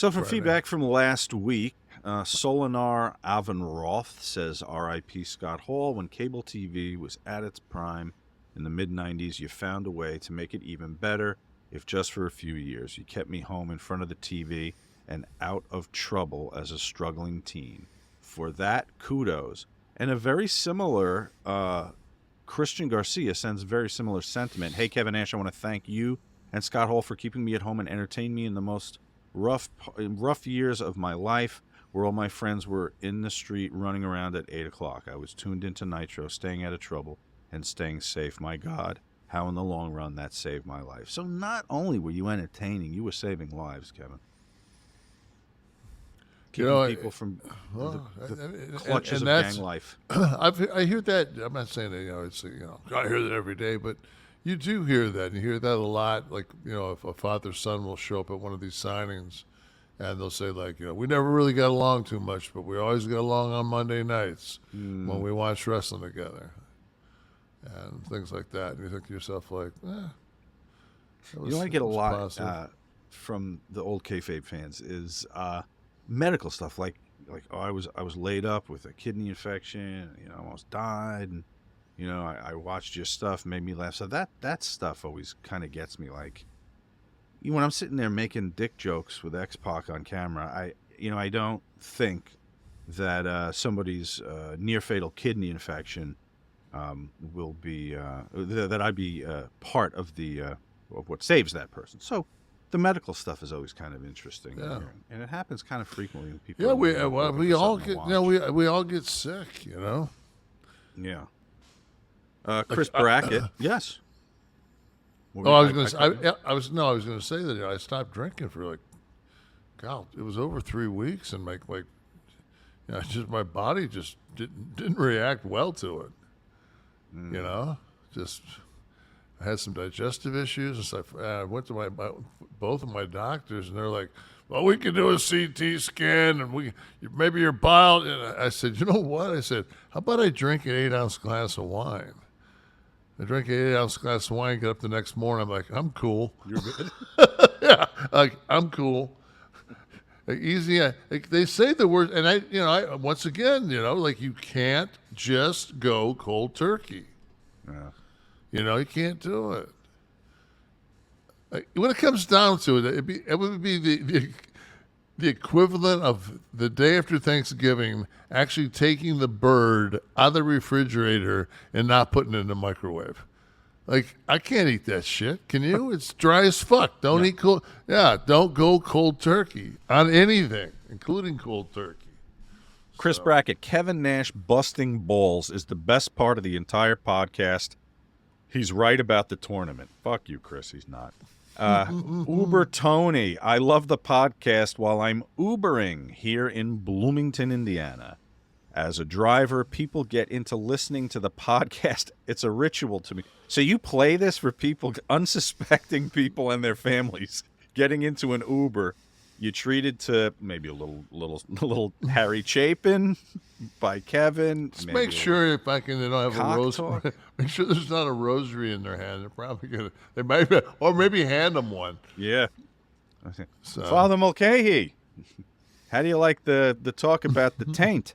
So from Right, feedback from last week, Solinar Alvinroth says, R.I.P. Scott Hall. When cable TV was at its prime in the mid-90s, you found a way to make it even better, if just for a few years. You kept me home in front of the TV and out of trouble as a struggling teen. For that, kudos. And a very similar, Christian Garcia sends a very similar sentiment. Hey, Kevin Nash, I want to thank you and Scott Hall for keeping me at home and entertaining me in the most rough years of my life, where all my friends were in the street running around at 8 o'clock. I was tuned into Nitro, staying out of trouble and staying safe. My God, how in the long run that saved my life. So not only were you entertaining, you were saving lives, Kevin. Keeping people from the clutches of gang life. I hear that. I'm not saying that, I hear that every day, but you do hear that. You hear that a lot. Like, if a father-son will show up at one of these signings and they'll say, like, we never really got along too much, but we always got along on Monday nights when we watched wrestling together and things like that. And you think to yourself, like, I get a lot from the old kayfabe fans is medical stuff, like I was laid up with a kidney infection, I almost died, and I watched your stuff, made me laugh. So that stuff always kind of gets me. Like, when I'm sitting there making dick jokes with X-Pac on camera, I don't think that somebody's near fatal kidney infection will be that I'd be part of the of what saves that person. So the medical stuff is always kind of interesting, and it happens kind of frequently with people. Yeah, we all get we all get sick, Yeah. Chris Brackett, yes. I was going to say that I stopped drinking for God, it was over 3 weeks, and just my body just didn't react well to it. Just I had some digestive issues and stuff. I went to both of my doctors, and they're like, "Well, we can do a CT scan, and maybe your bile." And I said, "You know what?" I said, "How about I drink an 8-ounce glass of wine?" I drank an 8-ounce glass of wine, get up the next morning, I'm like, "I'm cool." You're good. Yeah, I'm cool. Easy. They say the word, and I once again, you can't just go cold turkey. Yeah. You can't do it. When it comes down to it, it would be the equivalent of the day after Thanksgiving actually taking the bird out of the refrigerator and not putting it in the microwave. Like, I can't eat that shit. Can you? It's dry as fuck. Don't eat cold. Yeah, don't go cold turkey on anything, including cold turkey. Chris Brackett, Kevin Nash busting balls is the best part of the entire podcast. He's right about the tournament. Fuck you, Chris. He's not. Uber Tony, I love the podcast while I'm Ubering here in Bloomington, Indiana. As a driver, people get into listening to the podcast. It's a ritual to me. So you play this for people, unsuspecting people and their families, getting into an Uber. You treated to maybe a little Harry Chapin by Kevin. Just make sure if I can, they don't have a rosary. Make sure there's not a rosary in their hand. They're probably gonna. They might, or maybe hand them one. Yeah. So. Father Mulcahy, how do you like the talk about the taint?